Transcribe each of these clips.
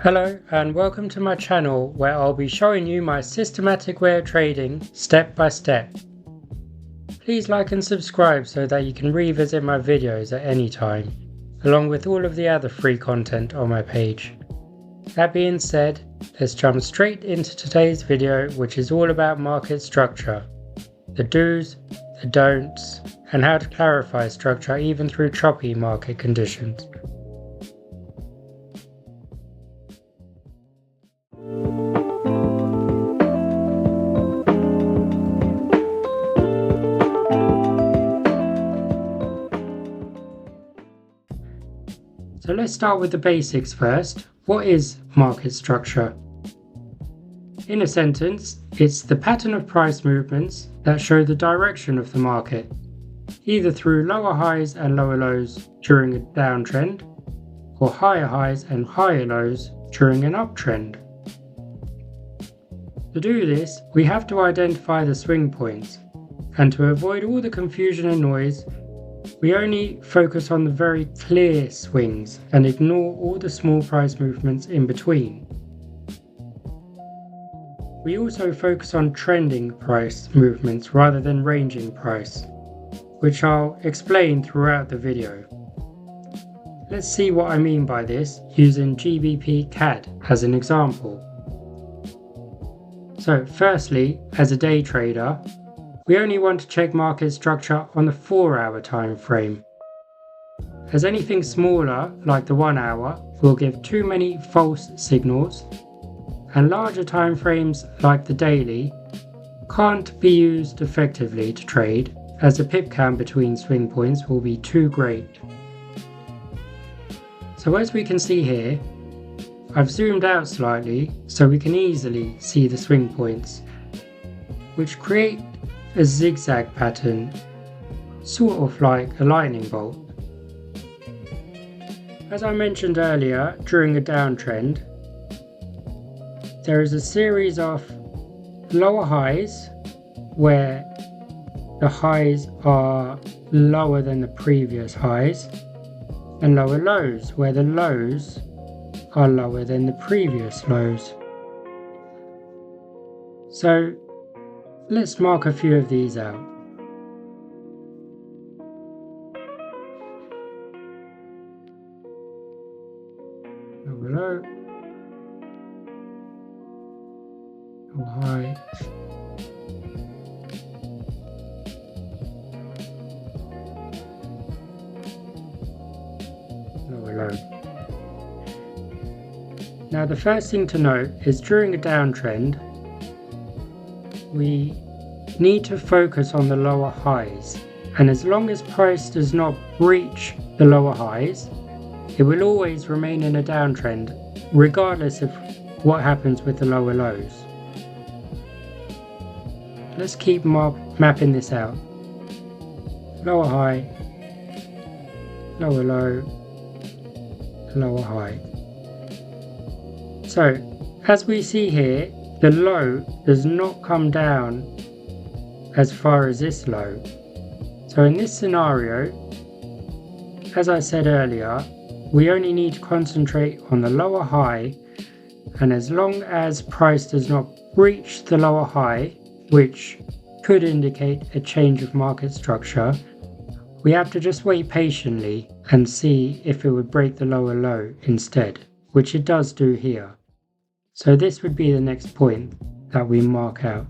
Hello and welcome to my channel where I'll be showing you my systematic way of trading step by step. Please like and subscribe so that you can revisit my videos at any time, along with all of the other free content on my page. That being said, let's jump straight into today's video, which is all about market structure, the do's, the don'ts, and how to clarify structure even through choppy market conditions. So let's start with the basics first. What is market structure? In a sentence, it's the pattern of price movements that show the direction of the market, either through lower highs and lower lows during a downtrend, or higher highs and higher lows during an uptrend. To do this, we have to identify the swing points, and to avoid all the confusion and noise, we only focus on the very clear swings and ignore all the small price movements in between. We also focus on trending price movements rather than ranging price, which I'll explain throughout the video. Let's see what I mean by this using GBP CAD as an example. So firstly, as a day trader, we only want to check market structure on the 4-hour time frame, as anything smaller, like the 1 hour, will give too many false signals, and larger time frames, like the daily, can't be used effectively to trade, as the pip count between swing points will be too great. So as we can see here, I've zoomed out slightly so we can easily see the swing points, which create a zigzag pattern, sort of like a lightning bolt. As I mentioned earlier, during a downtrend, there is a series of lower highs where the highs are lower than the previous highs, and lower lows where the lows are lower than the previous lows. So let's mark a few of these out. Lower low, lower high, lower low. Now the first thing to note is during a downtrend, we need to focus on the lower highs, and as long as price does not breach the lower highs, it will always remain in a downtrend regardless of what happens with the lower lows. Let's keep mapping this out. Lower high, lower low, lower high. So as we see here, the low does not come down as far as this low. So in this scenario, as I said earlier, we only need to concentrate on the lower high, and as long as price does not breach the lower high, which could indicate a change of market structure, we have to just wait patiently and see if it would break the lower low instead, which it does do here. So this would be the next point that we mark out.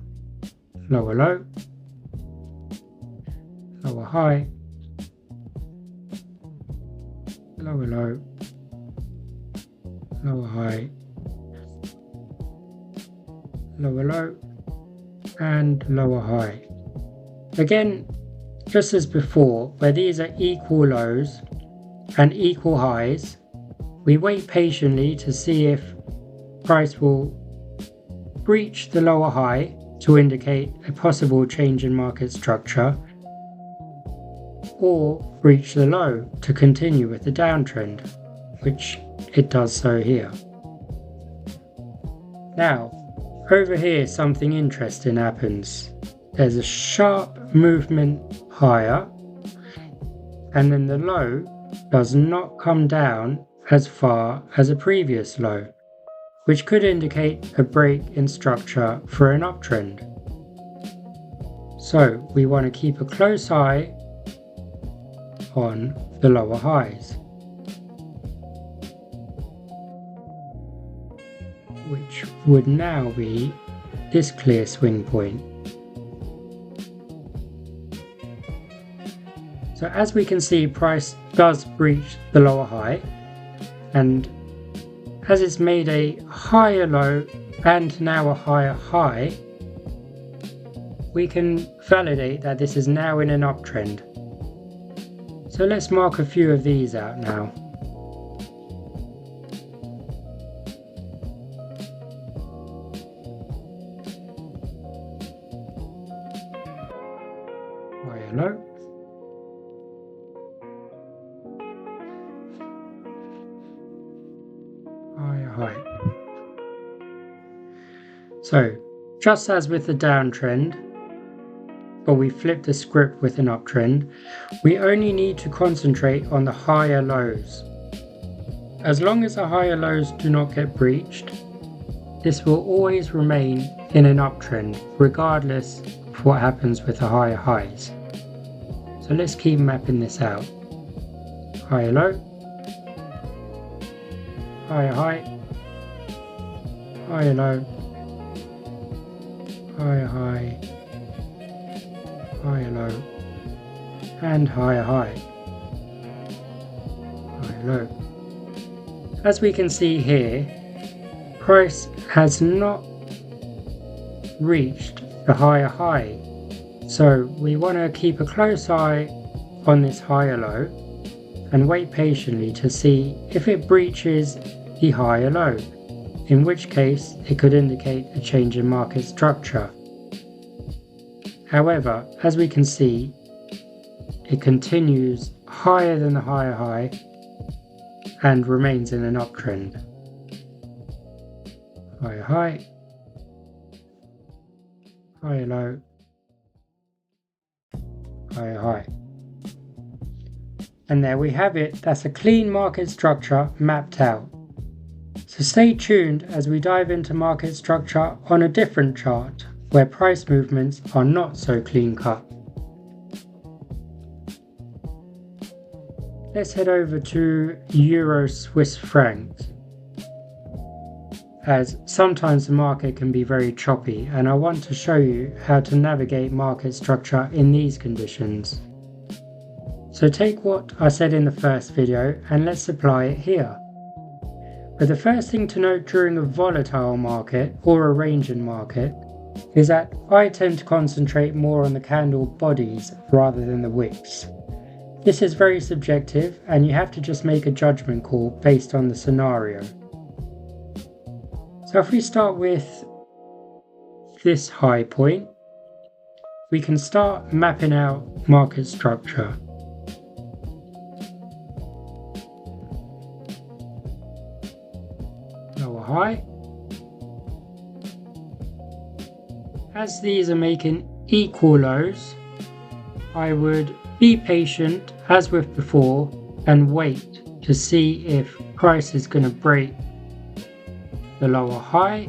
Lower low, lower high, lower low, lower high, lower low, and lower high. Again, just as before, where these are equal lows and equal highs, we wait patiently to see if price will breach the lower high to indicate a possible change in market structure, or breach the low to continue with the downtrend, which it does so here. Now, over here something interesting happens. There's a sharp movement higher, and then the low does not come down as far as a previous low. which could indicate a break in structure for an uptrend. So we want to keep a close eye on the lower highs, which would now be this clear swing point. So as we can see, price does breach the lower high, and as it's made a higher low and now a higher high, we can validate that this is now in an uptrend. So let's mark a few of these out now. Higher low. Higher high. So, just as with the downtrend, but we flip the script with an uptrend, we only need to concentrate on the higher lows. As long as the higher lows do not get breached, this will always remain in an uptrend, regardless of what happens with the higher highs. So let's keep mapping this out. Higher low, higher high, higher low, higher high, higher low, and higher high, higher low. As we can see here, price has not reached the higher high, so we want to keep a close eye on this higher low and wait patiently to see if it breaches the higher low, in which case it could indicate a change in market structure. However, as we can see, it continues higher than the higher high and remains in an uptrend. Higher high, higher low, higher high. And there we have it, that's a clean market structure mapped out. So stay tuned as we dive into market structure on a different chart, where price movements are not so clean cut. Let's head over to Euro Swiss francs, as sometimes the market can be very choppy, and I want to show you how to navigate market structure in these conditions. So take what I said in the first video and let's apply it here. But the first thing to note during a volatile market or a ranging market is that I tend to concentrate more on the candle bodies rather than the wicks. This is very subjective and you have to just make a judgment call based on the scenario. So if we start with this high point, we can start mapping out market structure. Lower high. As these are making equal lows, I would be patient as with before and wait to see if price is going to break the lower high,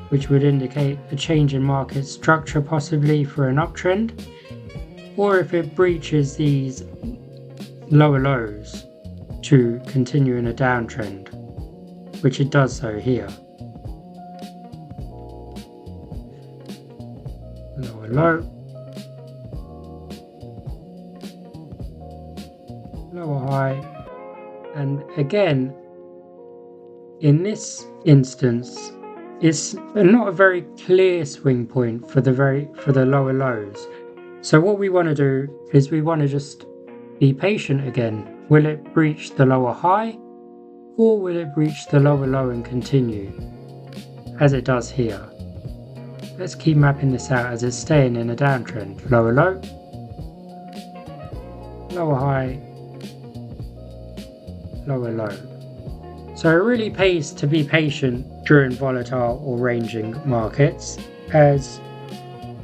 which would indicate a change in market structure possibly for an uptrend, or if it breaches these lower lows to continue in a downtrend, which it does so here. Lower low, lower high, and again in this instance it's not a very clear swing point for the lower lows. So what we want to do is we want to just be patient again. Will it breach the lower high, or will it breach the lower low and continue as it does here? Let's keep mapping this out as it's staying in a downtrend. Lower low, lower high, lower low. So it really pays to be patient during volatile or ranging markets, as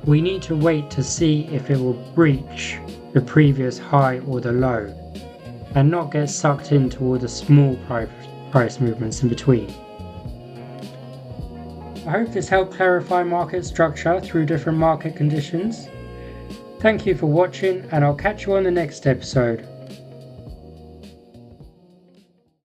we need to wait to see if it will breach the previous high or the low and not get sucked into all the small price movements in between. I hope this helped clarify market structure through different market conditions. Thank you for watching, and I'll catch you on the next episode.